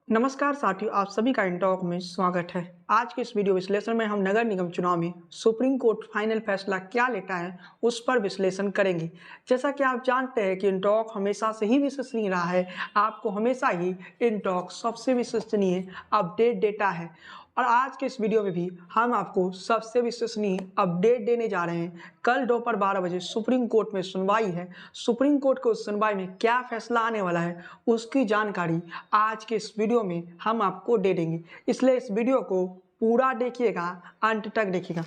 नमस्कार साथियों, आप सभी का टॉक में स्वागत है। आज के इस वीडियो विश्लेषण में हम नगर निगम चुनाव में सुप्रीम कोर्ट फाइनल फैसला क्या लेता है उस पर विश्लेषण करेंगे। जैसा कि आप जानते हैं कि इंटॉक हमेशा से ही विश्वसनीय रहा है, आपको हमेशा ही इंटॉक सबसे विश्वसनीय अपडेट देता है और आज के इस वीडियो में भी हम आपको सबसे विश्वसनीय अपडेट देने जा रहे हैं। कल दोपहर 12 बजे सुप्रीम कोर्ट में सुनवाई है। सुप्रीम कोर्ट को उस सुनवाई में क्या फैसला आने वाला है उसकी जानकारी आज के इस वीडियो में हम आपको दे देंगे, इसलिए इस वीडियो को पूरा देखिएगा, अंत तक देखिएगा।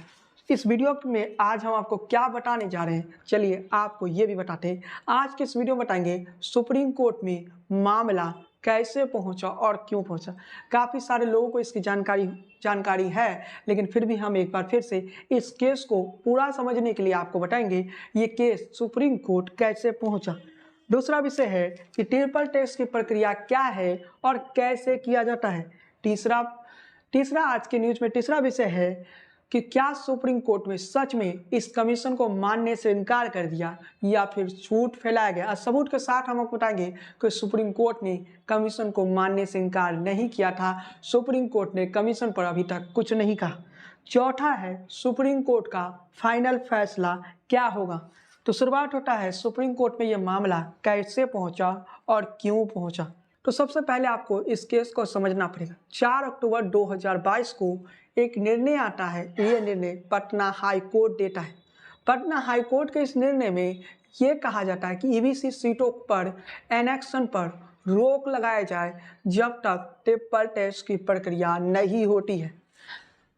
इस वीडियो में आज हम आपको क्या बताने जा रहे हैं, चलिए आपको ये भी बताते हैं। आज के इस वीडियो में बताएंगे सुप्रीम कोर्ट में मामला कैसे पहुंचा और क्यों पहुंचा। काफ़ी सारे लोगों को इसकी जानकारी है, लेकिन फिर भी हम एक बार फिर से इस केस को पूरा समझने के लिए आपको बताएंगे ये केस सुप्रीम कोर्ट कैसे पहुंचा। दूसरा विषय है कि ट्रिपल टेस्ट की प्रक्रिया क्या है और कैसे किया जाता है। तीसरा आज के न्यूज में तीसरा विषय है कि क्या सुप्रीम कोर्ट में सच में इस कमीशन को मानने से इनकार कर दिया या फिर झूठ फैलाया गया। सबूत के साथ हम आपको बताएंगे कि सुप्रीम कोर्ट ने कमीशन को मानने से इनकार नहीं किया था। सुप्रीम कोर्ट ने कमीशन पर अभी तक कुछ नहीं कहा। चौथा है सुप्रीम कोर्ट का फाइनल फैसला क्या होगा। तो शुरुआत होता है सुप्रीम कोर्ट में यह मामला कैसे पहुंचा और क्यों पहुंचा। तो सबसे पहले आपको इस केस को समझना पड़ेगा। 4 अक्टूबर 2022 को एक निर्णय आता है। यह निर्णय पटना हाई कोर्ट देता है। पटना हाई कोर्ट के इस निर्णय में ये कहा जाता है कि ईवीसी सीटों पर एनेक्शन पर रोक लगाया जाए जब तक ट्रिपल टेस्ट की प्रक्रिया नहीं होती है।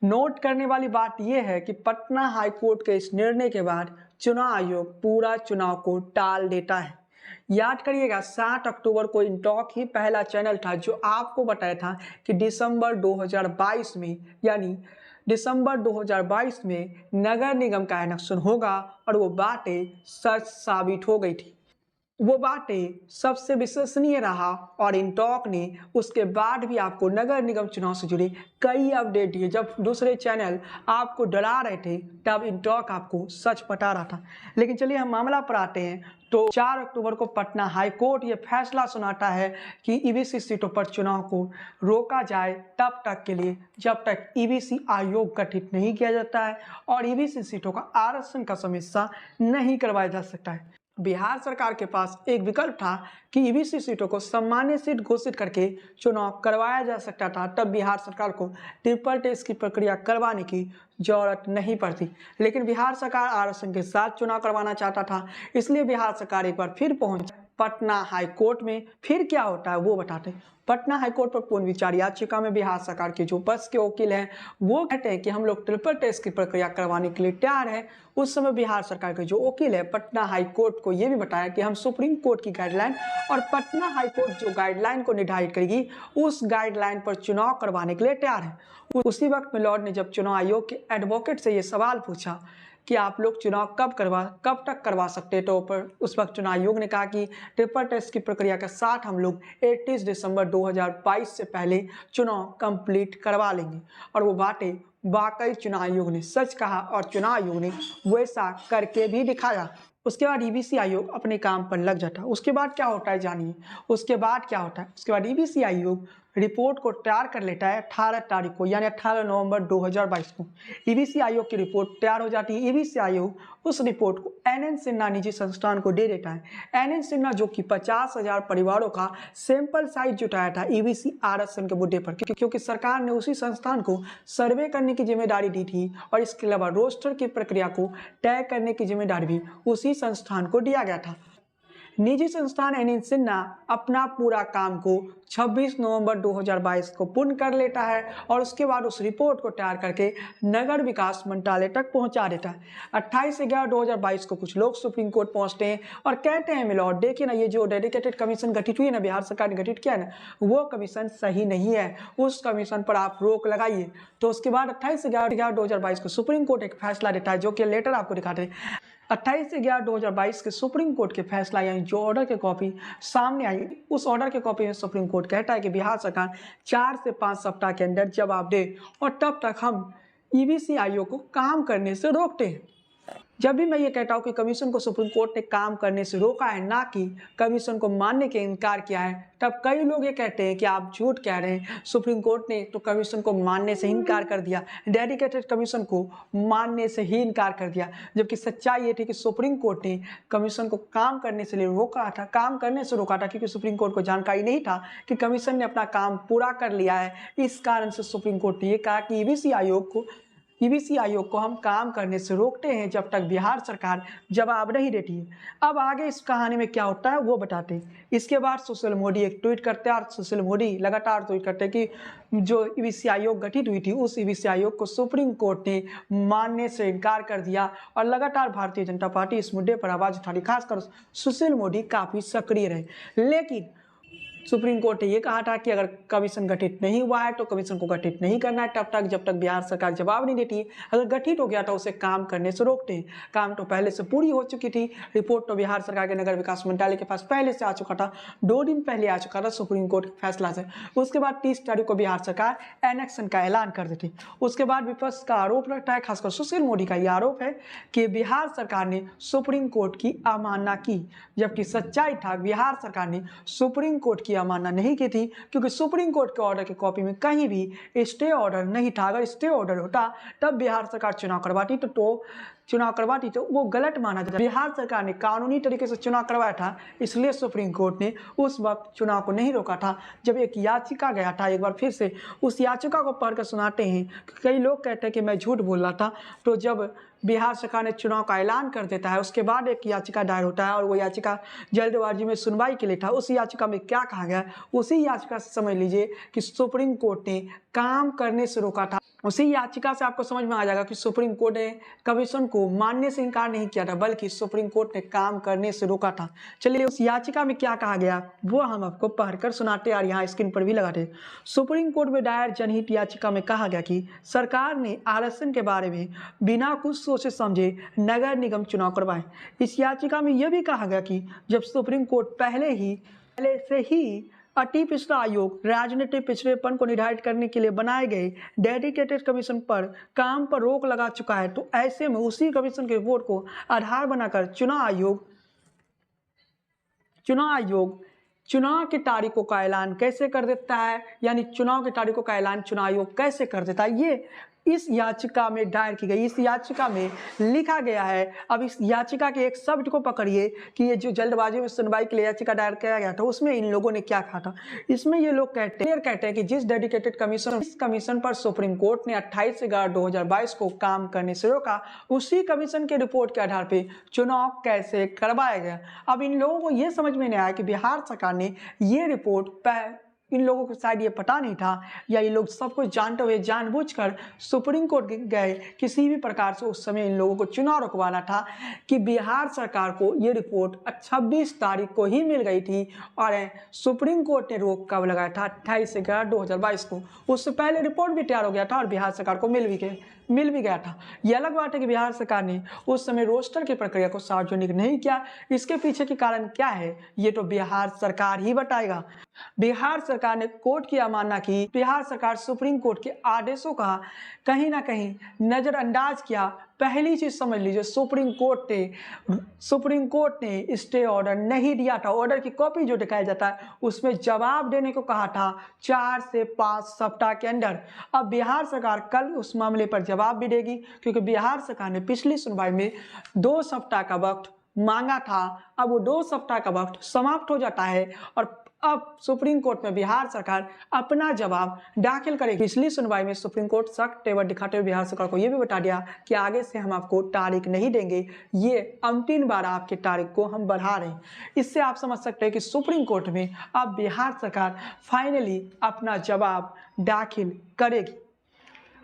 नोट करने वाली बात यह है कि पटना हाई कोर्ट के इस निर्णय के बाद चुनाव आयोग पूरा चुनाव को टाल देता है। याद करिएगा 7 अक्टूबर को इंटॉक ही पहला चैनल था जो आपको बताया था कि दिसंबर 2022 में यानी दिसंबर 2022 में नगर निगम का इलेक्शन होगा और वो बातें सच साबित हो गई थी। वो बातें सबसे विश्वसनीय रहा और इंटॉक ने उसके बाद भी आपको नगर निगम चुनाव से जुड़े कई अपडेट दिए। जब दूसरे चैनल आपको डरा रहे थे तब इंटॉक आपको सच बता रहा था। लेकिन चलिए हम मामला पर आते हैं। तो 4 अक्टूबर को पटना हाई कोर्ट ये फैसला सुनाता है कि ईवीसी सीटों पर चुनाव को रोका जाए तब तक के लिए जब तक ईवीसी आयोग गठित नहीं किया जाता है और ईवीसी सीटों का आरक्षण का समीक्षा नहीं करवाया जा सकता है। बिहार सरकार के पास एक विकल्प था कि ईवीसी सीटों को सामान्य सीट घोषित करके चुनाव करवाया जा सकता था। तब बिहार सरकार को ट्रिपल टेस्ट की प्रक्रिया करवाने की जरूरत नहीं पड़ती। लेकिन बिहार सरकार आरक्षण के साथ चुनाव करवाना चाहता था, इसलिए बिहार सरकार एक बार फिर पहुंच पटना हाई कोर्ट में। फिर क्या होता है वो बताते हैं। पटना हाई कोर्ट पर पुनर्विचार याचिका में बिहार सरकार के जो पक्ष के वकील हैं वो कहते हैं कि हम लोग ट्रिपल टेस्ट की प्रक्रिया करवाने के लिए तैयार हैं। उस समय बिहार सरकार के जो वकील है पटना हाई कोर्ट को ये भी बताया कि हम सुप्रीम कोर्ट की गाइडलाइन और पटना हाई कोर्ट जो गाइडलाइन को निर्धारित करेगी उस गाइडलाइन पर चुनाव करवाने के लिए तैयार है। उसी वक्त में लॉर्ड ने जब चुनाव आयोग के एडवोकेट से ये सवाल पूछा कि आप लोग चुनाव कब तक करवा सकते हैं, तो पर उस वक्त चुनाव आयोग ने कहा कि ट्रिपल टेस्ट की प्रक्रिया के साथ हम लोग 31 दिसंबर 2022 से पहले चुनाव कंप्लीट करवा लेंगे। और वो बातें वाकई चुनाव आयोग ने सच कहा और चुनाव आयोग ने वैसा करके भी दिखाया। उसके बाद ईवीसी आयोग अपने काम पर लग जाता है। उसके बाद क्या होता है जानिए। उसके बाद क्या होता है, उसके बाद ईवीसी आयोग रिपोर्ट को तैयार कर लेता है 18 तारीख को यानी 18 नवंबर 2022 को ईवीसी आयोग की रिपोर्ट तैयार हो जाती है। ईवीसी आयोग उस रिपोर्ट को एनएन सिन्हा निजी संस्थान को दे देता है। एनएन सिन्हा जो कि 50,000 परिवारों का सैंपल साइज जुटाया था ईवीसी आरक्षण के मुद्दे पर, क्योंकि सरकार ने उसी संस्थान को सर्वे करने की जिम्मेदारी दी थी और इसके अलावा रोस्टर की प्रक्रिया को तय करने की जिम्मेदारी भी उसी संस्थान को दिया गया था। निजी संस्थान एनएन सिन्हा अपना पूरा काम को 26 नवंबर 2022 को पूर्ण कर लेता है और उसके बाद उस रिपोर्ट को तैयार करके नगर विकास मंत्रालय तक पहुंचा देता है। 28/11/2022 को कुछ लोग सुप्रीम कोर्ट पहुंचते हैं और कहते हैं मिलॉर्ड देखिए ना, ये जो डेडिकेटेड कमीशन गठित हुई है ना, बिहार सरकार ने गठित किया है ना, वो कमीशन सही नहीं है, उस कमीशन पर आप रोक लगाइए। तो उसके बाद 28/11/2022 को सुप्रीम कोर्ट एक फैसला देता है जो कि लेटर आपको दिखाते हैं। 28/11/2022 के सुप्रीम कोर्ट के फैसला यानी जो ऑर्डर की कॉपी सामने आई, उस ऑर्डर की कॉपी में सुप्रीम कोर्ट कहता है कि बिहार सरकार 4 से 5 सप्ताह के अंदर जवाब दे और तब तक हम ईवीसी आयोग को काम करने से रोकते हैं। जब भी मैं ये कहता हूँ कि कमीशन को सुप्रीम कोर्ट ने काम करने से रोका है, ना कि कमीशन को मानने के इनकार किया है, तब कई लोग ये कहते हैं कि आप झूठ कह रहे हैं, सुप्रीम कोर्ट ने तो कमीशन को मानने से ही इनकार कर दिया, डेडिकेटेड कमीशन को मानने से ही इनकार कर दिया। जबकि सच्चाई ये थी कि सुप्रीम कोर्ट ने कमीशन को काम करने से रोका था, क्योंकि सुप्रीम कोर्ट को जानकारी नहीं था कि कमीशन ने अपना काम पूरा कर लिया है। इस कारण से सुप्रीम कोर्ट ने ये कहा कि ईबीसी आयोग को हम काम करने से रोकते हैं जब तक बिहार सरकार जवाब नहीं देती है। अब आगे इस कहानी में क्या होता है वो बताते हैं। इसके बाद सुशील मोदी एक ट्वीट करते हैं और सुशील मोदी लगातार ट्वीट करते हैं कि जो ईबीसी आयोग गठित हुई थी उस ईबीसी आयोग को सुप्रीम कोर्ट ने मानने से इनकार कर दिया और लगातार भारतीय जनता पार्टी इस मुद्दे पर आवाज उठा रही। खासकर सुशील मोदी काफ़ी सक्रिय रहे। लेकिन सुप्रीम कोर्ट ने यह कहा था कि अगर कमीशन गठित नहीं हुआ है तो कमीशन को गठित नहीं करना है तब तक जब तक बिहार सरकार जवाब नहीं देती। अगर गठित हो गया तो उसे काम करने से रोकते हैं। काम तो पहले से पूरी हो चुकी थी, रिपोर्ट तो बिहार सरकार के नगर विकास मंत्रालय के पास पहले से आ चुका था, 2 दिन पहले आ चुका था सुप्रीम कोर्ट के फैसला से। उसके बाद 30 तारीख को बिहार सरकार एनेक्शन का ऐलान कर देती। उसके बाद विपक्ष का आरोप लगता है, खासकर सुशील मोदी का यह आरोप है कि बिहार सरकार ने सुप्रीम कोर्ट की अवमानना की, जबकि सच्चाई था बिहार सरकार ने सुप्रीम कोर्ट की अवमानना नहीं की थी, क्योंकि सुप्रीम कोर्ट के ऑर्डर की कॉपी में कहीं भी स्टे ऑर्डर नहीं था। अगर स्टे ऑर्डर होता तब बिहार सरकार चुनाव करवाती तो वो गलत माना जाता। बिहार सरकार ने कानूनी तरीके से चुनाव करवाया था, इसलिए सुप्रीम कोर्ट ने उस वक्त चुनाव को नहीं रोका था। जब एक याचिका गया था, एक बार फिर से उस याचिका को पढ़कर सुनाते हैं। कई लोग कहते हैं कि मैं झूठ बोल रहा था, तो जब बिहार सरकार ने चुनाव का ऐलान कर देता है उसके बाद एक याचिका दायर होता है और वो याचिका जल्दबाजी में सुनवाई के लिए था। उस याचिका में क्या कहा गया, उसी याचिका से समझ लीजिए कि सुप्रीम कोर्ट ने काम करने से रोका था। उसी याचिका से आपको समझ में आ जाएगा कि सुप्रीम कोर्ट ने कमीशन को मानने से इनकार नहीं किया था, बल्कि सुप्रीम कोर्ट ने काम करने से रोका था। चलिए उस याचिका में क्या कहा गया वो हम आपको पढ़कर सुनाते और यहाँ स्क्रीन पर भी लगाते। सुप्रीम कोर्ट में दायर जनहित याचिका में कहा गया कि सरकार ने आरक्षण के बारे में बिना कुछ सोचे समझे नगर निगम चुनाव करवाए। इस याचिका में यह भी कहा गया कि जब सुप्रीम कोर्ट पहले से ही अति पिछड़ा आयोग राजनीतिक पिछड़ेपन को निर्धारित करने के लिए बनाए गए डेडिकेटेड कमीशन पर काम पर रोक लगा चुका है, तो ऐसे में उसी कमीशन के रिपोर्ट को आधार बनाकर चुनाव की तारीखों का ऐलान कैसे कर देता है, यानी चुनाव की तारीखों का ऐलान चुनाव आयोग कैसे कर देता है, ये इस याचिका में दायर की गई, इस याचिका में लिखा गया है। अब इस याचिका के एक शब्द को पकड़िए कि ये जो जल्दबाजी में सुनवाई के लिए याचिका दायर किया गया था उसमें इन लोगों ने क्या कहा था। इसमें ये लोग कहते हैं कि जिस डेडिकेटेड कमीशन पर सुप्रीम कोर्ट ने 28/11/2022 को काम करने से रोका, उसी कमीशन के रिपोर्ट के आधार पर चुनाव कैसे करवाया गया। अब इन लोगों को ये समझ में नहीं आया कि बिहार सरकार ने ये रिपोर्ट इन लोगों को शायद ये पता नहीं था, या ये लोग सब कुछ जानते हुए जानबूझकर सुप्रीम कोर्ट गए किसी भी प्रकार से। उस समय इन लोगों को चुनाव रुकवाना था कि बिहार सरकार को ये रिपोर्ट 26 तारीख को ही मिल गई थी और सुप्रीम कोर्ट ने रोक कब लगाया था 28/11/2022 को। उससे पहले रिपोर्ट भी तैयार हो गया था और बिहार सरकार को मिल भी गया था। यह अलग बात है कि बिहार सरकार ने उस समय रोस्टर की प्रक्रिया को सार्वजनिक नहीं किया। इसके पीछे के कारण क्या है ये तो बिहार सरकार ही बताएगा। बिहार सरकार ने कोर्ट की अवमानना की, बिहार सरकार सुप्रीम कोर्ट के आदेशों का कहीं ना कहीं नजरअंदाज किया। पहली चीज समझ लीजिए, सुप्रीम कोर्ट ने स्टे ऑर्डर नहीं दिया था। ऑर्डर की कॉपी जो दिखाया जाता है उसमें जवाब देने को कहा था 4 से 5 सप्ताह के अंदर। अब बिहार सरकार कल उस मामले पर जवाब भी देगी, क्योंकि बिहार सरकार ने पिछली सुनवाई में 2 सप्ताह का वक्त मांगा था। अब वो 2 सप्ताह का वक्त समाप्त हो जाता है और अब सुप्रीम कोर्ट में बिहार सरकार अपना जवाब दाखिल करेगी। पिछली सुनवाई में सुप्रीम कोर्ट सख्त तेवर दिखाते हुए बिहार सरकार को यह भी बता दिया कि आगे से हम आपको तारीख नहीं देंगे, ये अंतिम बार आपकी तारीख को हम बढ़ा रहे हैं। इससे आप समझ सकते हैं कि सुप्रीम कोर्ट में अब बिहार सरकार फाइनली अपना जवाब दाखिल करेगी।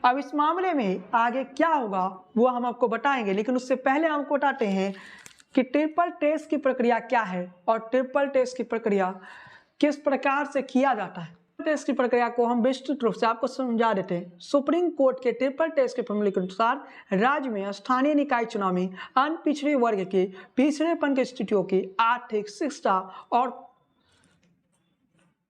अब इस मामले में आगे क्या होगा वो हम आपको बताएंगे, लेकिन उससे पहले हम आपको बताते हैं कि ट्रिपल टेस्ट की प्रक्रिया क्या है और ट्रिपल टेस्ट की प्रक्रिया किस प्रकार से किया जाता है। टेस्ट की प्रक्रिया को हम विस्तृत रूप से आपको समझा देते हैं। सुप्रीम कोर्ट के ट्रिपल टेस्ट के फॉर्मूले के अनुसार राज्य में स्थानीय निकाय चुनाव में अनपिछड़े वर्ग के पिछड़ेपन की स्थितियों की आर्थिक शिक्षा और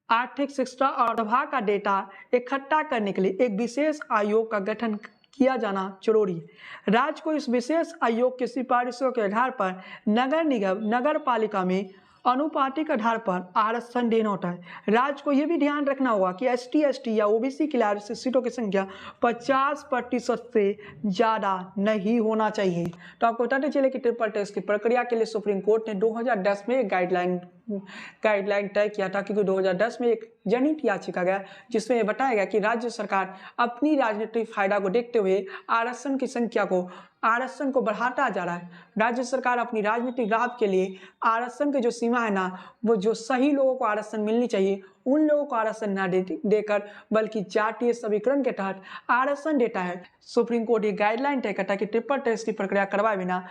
सभा का डेटा इकट्ठा करने के लिए एक विशेष आयोग का गठन किया जाना जरूरी है। राज्य को इस विशेष आयोग की सिफारिशों के आधार पर नगर निगम नगर पालिका में अनुपातिक आधार पर आरक्षण देना होता है। राज्य को यह भी ध्यान रखना होगा कि ST या OBC के लिए आरक्षित सीटों की संख्या 50% से ज़्यादा नहीं होना चाहिए। तो आपको बताते चले कि ट्रिपल टेस्ट की प्रक्रिया के लिए सुप्रीम कोर्ट ने 2010 में एक गाइडलाइन तय किया था, क्योंकि 2010 में एक जनहित याचिका गया जिसमें यह बताया गया कि राज्य सरकार अपनी राजनीतिक फायदा को देखते हुए आरक्षण को बढ़ाता जा रहा है। राज्य सरकार अपनी राजनीतिक लाभ के लिए आरक्षण की जो सीमा है ना, वो जो सही लोगों को आरक्षण मिलनी चाहिए उन लोगों को आरक्षण ना देकर बल्कि जातीय समीकरण के तहत आरक्षण देता है। सुप्रीम कोर्ट ये गाइडलाइन तय करता है कि ट्रिपल टेस्ट की प्रक्रिया करवाए बिना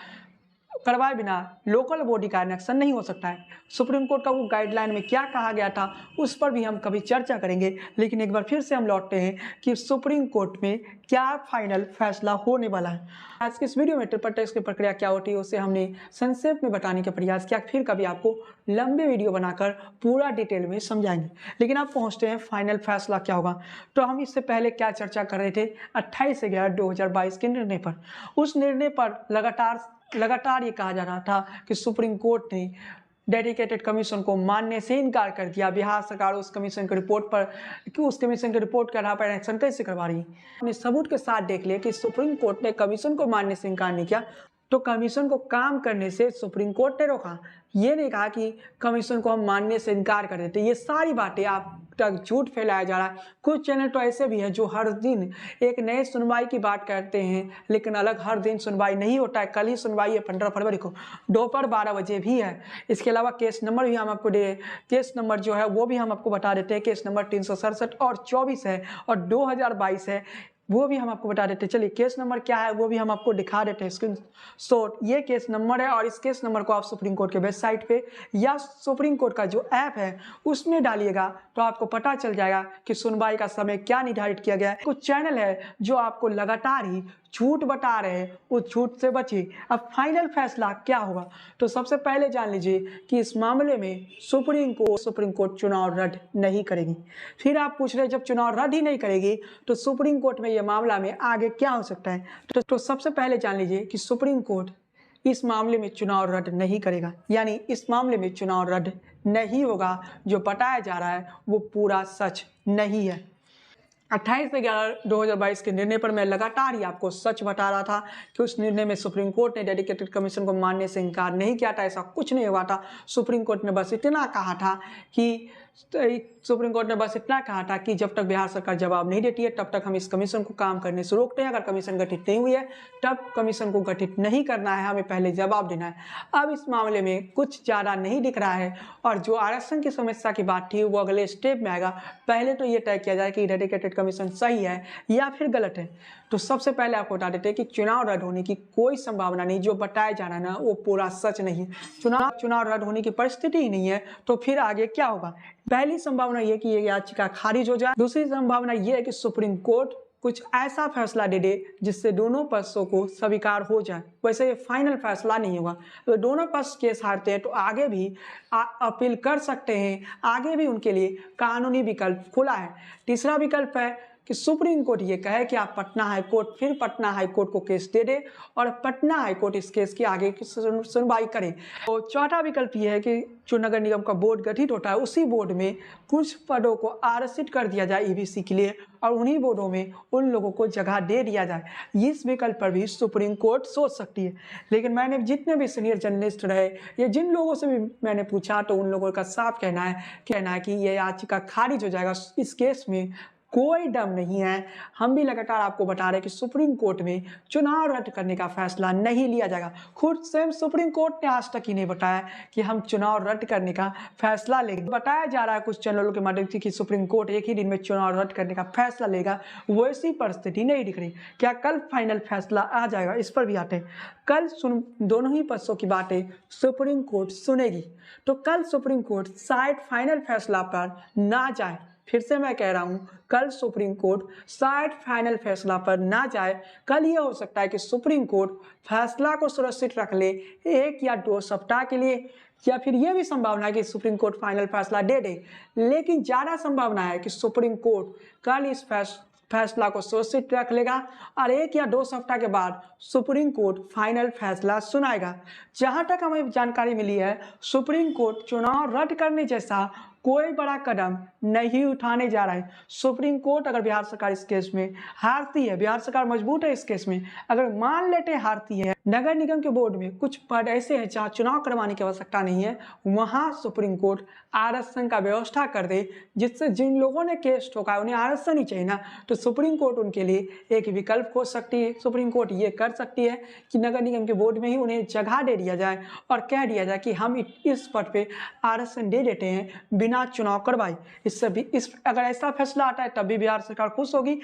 लोकल बॉडी का आरक्षण नहीं हो सकता है। सुप्रीम कोर्ट का वो गाइडलाइन में क्या कहा गया था उस पर भी हम कभी चर्चा करेंगे, लेकिन एक बार फिर से हम लौटते हैं कि सुप्रीम कोर्ट में क्या फाइनल फैसला होने वाला है। आज के इस वीडियो में ट्रिपल टेस्ट की प्रक्रिया क्या होती है उसे हमने संक्षेप में बताने का प्रयास किया, फिर कभी आपको लंबे वीडियो बनाकर पूरा डिटेल में समझाएंगे। लेकिन आप पहुंचते हैं फाइनल फैसला क्या होगा। तो हम इससे पहले क्या चर्चा कर रहे थे 28/11/2022 के निर्णय पर। उस निर्णय पर लगातार ये कहा जा रहा था कि सुप्रीम कोर्ट ने डेडिकेटेड कमीशन को मानने से इनकार कर दिया। बिहार सरकार उस कमीशन की रिपोर्ट के आधार पर एक्शन कैसे करवा रही है। हमने सबूत के साथ देख लिया कि सुप्रीम कोर्ट ने कमीशन को मानने से इनकार नहीं किया, तो कमीशन को काम करने से सुप्रीम कोर्ट ने रोका। ये नहीं कहा कि कमीशन को हम मानने से इनकार कर देते। ये सारी बातें आप तक झूठ फैलाया जा रहा है। कुछ चैनल तो ऐसे भी हैं जो हर दिन एक नए सुनवाई की बात करते हैं, लेकिन अलग हर दिन सुनवाई नहीं होता है। कल ही सुनवाई है 15 फरवरी को, दोपहर 12 बजे भी है। इसके अलावा केस नंबर भी हम आपको केस नंबर जो है वो भी हम आपको बता देते हैं। केस नंबर 367 और 24 है और 2022 है, वो भी हम आपको बता देते हैं। चलिए केस नंबर क्या है वो भी हम आपको दिखा देते हैं स्क्रीनशॉट। ये केस नंबर है और इस केस नंबर को आप सुप्रीम कोर्ट के वेबसाइट पे या सुप्रीम कोर्ट का जो ऐप है उसमें डालिएगा तो आपको पता चल जाएगा कि सुनवाई का समय क्या निर्धारित किया गया है। कुछ चैनल है जो आपको लगातार ही झूठ बता रहे हैं, उस झूठ से बचिए। अब फाइनल फैसला क्या होगा, तो सबसे पहले जान लीजिए कि इस मामले में सुप्रीम कोर्ट चुनाव रद्द नहीं करेगी। फिर आप पूछ रहे जब चुनाव रद्द ही नहीं करेगी तो सुप्रीम कोर्ट में यह मामला में आगे क्या हो सकता है। तो सबसे पहले जान लीजिए कि सुप्रीम कोर्ट इस मामले में चुनाव रद्द नहीं करेगा, यानी इस मामले में चुनाव रद्द नहीं होगा। जो बताया जा रहा है वो पूरा सच नहीं है। 28/11/2022 के निर्णय पर मैं लगातार ही आपको सच बता रहा था कि उस निर्णय में सुप्रीम कोर्ट ने डेडिकेटेड कमीशन को मानने से इनकार नहीं किया था। ऐसा कुछ नहीं हुआ था। सुप्रीम कोर्ट ने बस इतना कहा था कि जब तक बिहार सरकार जवाब नहीं देती है तब तक हम इस कमीशन को काम करने से रोकते हैं। अगर कमीशन गठित नहीं हुई है तब कमीशन को गठित नहीं करना है, हमें पहले जवाब देना है। अब इस मामले में कुछ ज़्यादा नहीं दिख रहा है और जो आरक्षण की समस्या की बात थी वो अगले स्टेप में आएगा। पहले तो ये तय किया जाए कि डेडिकेटेड कमीशन सही है या फिर गलत है। तो सबसे पहले आपको बता देते हैं कि चुनाव रद्द होने की कोई संभावना नहीं। जो बताया जा रहा है ना वो पूरा सच नहीं है। चुनाव रद्द होने की परिस्थिति ही नहीं है। तो फिर आगे क्या होगा। पहली संभावना ये कि ये याचिका खारिज हो जाए। दूसरी संभावना ये है कि सुप्रीम कोर्ट कुछ ऐसा फैसला दे दे जिससे दोनों पक्षों को स्वीकार हो जाए। वैसे ये फाइनल फैसला नहीं होगा। तो दोनों पक्ष केस हारते हैं तो आगे भी अपील कर सकते हैं। आगे भी उनके लिए कानूनी विकल्प खुला है। तीसरा विकल्प है कि सुप्रीम कोर्ट ये कहे कि आप पटना हाई कोर्ट को केस दे दे और पटना हाई कोर्ट इस केस की आगे की सुनवाई करे। तो चौथा विकल्प ये है कि जो नगर निगम का बोर्ड गठित होता है उसी बोर्ड में कुछ पदों को आरक्षित कर दिया जाए EBC के लिए और उन्हीं बोर्डों में उन लोगों को जगह दे दिया जाए। इस विकल्प पर भी सुप्रीम कोर्ट सोच सकती है। लेकिन मैंने जितने भी सीनियर जर्नलिस्ट रहे या जिन लोगों से भी मैंने पूछा तो उन लोगों का साफ कहना है कि यह याचिका खारिज हो जाएगा। इस केस में कोई दम नहीं है। हम भी लगातार आपको बता रहे हैं कि सुप्रीम कोर्ट में चुनाव रद्द करने का फैसला नहीं लिया जाएगा। खुद स्वयं सुप्रीम कोर्ट ने आज तक ही नहीं बताया कि हम चुनाव रद्द करने का फैसला लेंगे। बताया जा रहा है कुछ चैनलों के माध्यम से कि सुप्रीम कोर्ट एक ही दिन में चुनाव रद्द करने का फैसला लेगा। वैसी परिस्थिति नहीं दिख रही। क्या कल फाइनल फैसला आ जाएगा, इस पर भी आते हैं। कल दोनों ही पक्षों की बातें सुप्रीम कोर्ट सुनेगी। तो कल सुप्रीम कोर्ट शायद फाइनल फैसला पर ना जाए। फिर से मैं कह रहा हूं, कल सुप्रीम कोर्ट शायद फाइनल फैसला पर ना जाए। कल ये हो सकता है कि सुप्रीम कोर्ट फैसला को सुरक्षित रख ले 1 या 2 सप्ताह के लिए, या फिर यह भी संभावना है कि सुप्रीम कोर्ट फाइनल फैसला दे दे। लेकिन ज़्यादा संभावना है कि सुप्रीम कोर्ट कल इस फैसला को सुरक्षित रख लेगा और 1 या 2 सप्ताह के बाद सुप्रीम कोर्ट फाइनल फैसला सुनाएगा। जहां तक हमें जानकारी मिली है, सुप्रीम कोर्ट चुनाव रद्द करने जैसा कोई बड़ा कदम नहीं उठाने जा रहा है। सुप्रीम कोर्ट अगर बिहार सरकार इस केस में हारती है, बिहार सरकार मजबूत है इस केस में, अगर मान लेते हारती है, नगर निगम के बोर्ड में कुछ पद ऐसे हैं जहाँ चुनाव करवाने की आवश्यकता नहीं है, वहाँ सुप्रीम कोर्ट आरक्षण का व्यवस्था कर दे, जिससे जिन लोगों ने केस ठोका है उन्हें आरक्षण ही चाहिए ना, तो सुप्रीम कोर्ट उनके लिए एक विकल्प खोज सकती है। सुप्रीम कोर्ट ये कर सकती है कि नगर निगम के बोर्ड में ही उन्हें जगह दे दिया जाए और कह दिया जाए कि हम इस पद पे आरक्षण दे देते हैं बिना चुनाव करवाए। इससे भी अगर ऐसा फैसला आता है तब भी बिहार सरकार खुश होगी,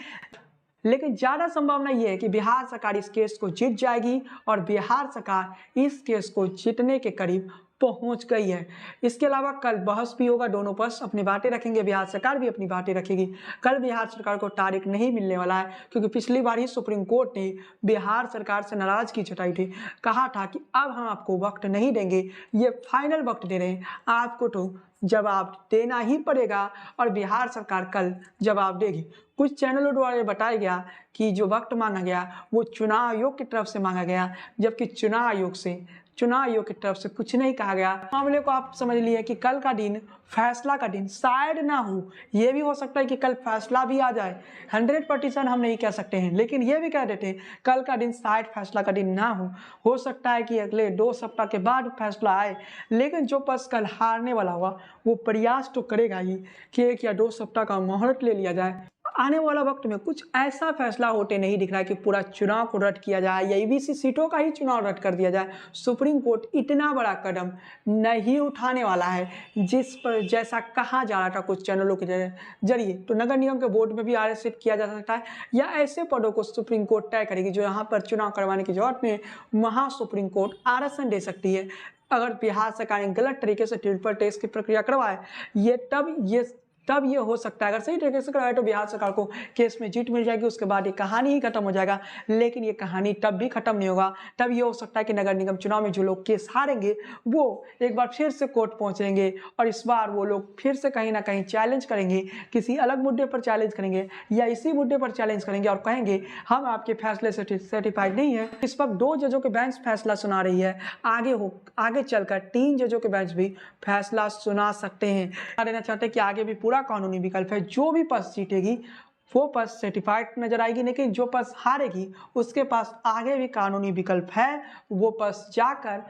लेकिन ज़्यादा संभावना यह है कि बिहार सरकार इस केस को जीत जाएगी और बिहार सरकार इस केस को जीतने के करीब पहुंच गई है। इसके अलावा कल बहस भी होगा, दोनों पक्ष अपनी बातें रखेंगे, बिहार सरकार भी अपनी बातें रखेगी। कल बिहार सरकार को तारीख नहीं मिलने वाला है, क्योंकि पिछली बार ही सुप्रीम कोर्ट ने बिहार सरकार से नाराजगी जताई थी, कहा था कि अब हम आपको वक्त नहीं देंगे, ये फाइनल वक्त दे रहे हैं, आपको तो जवाब देना ही पड़ेगा और बिहार सरकार कल जवाब देगी। कुछ चैनलों द्वारा बताया गया कि जो वक्त मांगा गया वो चुनाव आयोग की तरफ से मांगा गया, जबकि चुनाव आयोग की तरफ से कुछ नहीं कहा गया। मामले को आप समझ लिए कि कल का दिन फैसला का दिन शायद ना हो, ये भी हो सकता है कि कल फैसला भी आ जाए। 100% हम नहीं कह सकते हैं, लेकिन ये भी कह देते हैं कल का दिन शायद फैसला का दिन ना हो सकता है कि अगले 2 सप्ताह के बाद फैसला आए। लेकिन जो पक्ष कल हारने वाला होगा वो प्रयास तो करेगा ही कि 1 या 2 सप्ताह का मोहलत ले लिया जाए। आने वाला वक्त में कुछ ऐसा फैसला होते नहीं दिख रहा है कि पूरा चुनाव को रद्द किया जाए या ईवीसी सीटों का ही चुनाव रद्द कर दिया जाए। सुप्रीम कोर्ट इतना बड़ा कदम नहीं उठाने वाला है जिस पर जैसा कहा जा रहा था कुछ चैनलों के जरिए। तो नगर निगम के बोर्ड में भी आरक्षण किया जा सकता है या ऐसे पदों को सुप्रीम कोर्ट तय करेगी जो यहाँ पर चुनाव करवाने की जरूरत नहीं है, वहाँ सुप्रीम कोर्ट आरक्षण दे सकती है। अगर बिहार सरकार ने गलत तरीके से ट्रिपल टेस्ट की प्रक्रिया करवाए तब ये हो सकता है। अगर सही तरीके से करवाए तो बिहार सरकार को केस में जीत मिल जाएगी, उसके बाद ये कहानी ही खत्म हो जाएगा। लेकिन ये कहानी तब भी खत्म नहीं होगा, तब ये हो सकता है कि नगर निगम चुनाव में जो लोग केस हारेंगे वो एक बार फिर से कोर्ट पहुंचेंगे और इस बार वो लोग फिर से कहीं ना कहीं चैलेंज करेंगे, किसी अलग मुद्दे पर चैलेंज करेंगे या इसी मुद्दे पर चैलेंज करेंगे और कहेंगे हम आपके फैसले से सेटिस्फाइड नहीं है। इस वक्त 2 जजों के बेंच फैसला सुना रही है, आगे चलकर 3 जजों के बेंच भी फैसला सुना सकते हैं। देना चाहते हैं कि आगे भी पूरा कानूनी विकल्प है, जो भी पक्ष जीतेगी वो पक्ष सर्टिफाइड नजर आएगी, लेकिन जो पक्ष हारेगी उसके पास आगे भी कानूनी विकल्प है। वो पक्ष जाकर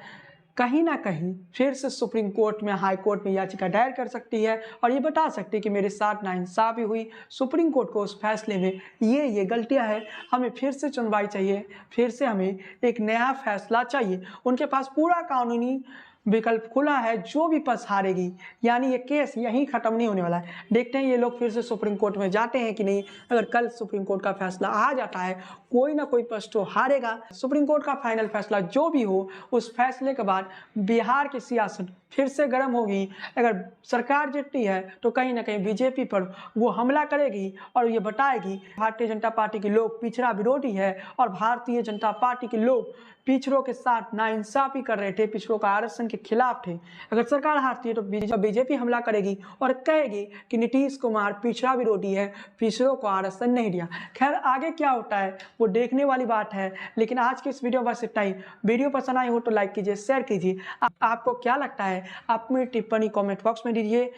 कहीं ना कहीं फिर से सुप्रीम कोर्ट में, हाई कोर्ट में याचिका दायर कर सकती है और ये बता सकती है कि मेरे साथ नाइंसाफी हुई, सुप्रीम कोर्ट को उस फैसले में ये गलतियां हैं, हमें फिर से सुनवाई चाहिए, फिर से हमें एक नया फैसला चाहिए। उनके पास पूरा कानूनी विकल्प खुला है, जो भी पक्ष हारेगी, यानी ये केस यहीं खत्म नहीं होने वाला है। देखते हैं ये लोग फिर से सुप्रीम कोर्ट में जाते हैं कि नहीं। अगर कल सुप्रीम कोर्ट का फैसला आ जाता है, कोई ना कोई पक्ष तो हारेगा। सुप्रीम कोर्ट का फाइनल फैसला जो भी हो, उस फैसले के बाद बिहार की सियासत फिर से गर्म होगी। अगर सरकार जीतती है तो कहीं ना कहीं बीजेपी पर वो हमला करेगी और ये बताएगी भारतीय जनता पार्टी के लोग पिछड़ा विरोधी है और भारतीय जनता पार्टी के लोग पिछड़ों के साथ नाइंसाफी कर रहे थे, पिछड़ों का आरक्षण के खिलाफ थे। अगर सरकार हारती है तो बीजेपी हमला करेगी और कहेगी कि नीतीश कुमार पिछड़ा विरोधी है, पिछड़ों को आरक्षण नहीं दिया। खैर आगे क्या होता है वो देखने वाली बात है, लेकिन आज की इस वीडियो में बस इतना ही। वीडियो पसंद आई हो तो लाइक कीजिए, शेयर कीजिए। आपको क्या लगता है आप मेरी टिप्पणी कमेंट बॉक्स में दीजिए।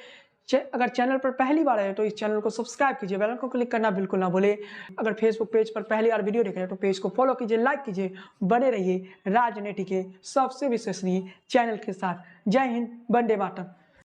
अगर चैनल पर पहली बार आए तो इस चैनल को सब्सक्राइब कीजिए, बेल आइकन को क्लिक करना बिल्कुल ना भूले। अगर फेसबुक पेज पर पहली बार वीडियो देख रहे हैं तो पेज को फॉलो कीजिए, लाइक कीजिए। बने रहिए राजनीति के सबसे विश्वसनीय चैनल के साथ। जय हिंद, वंदे मातरम।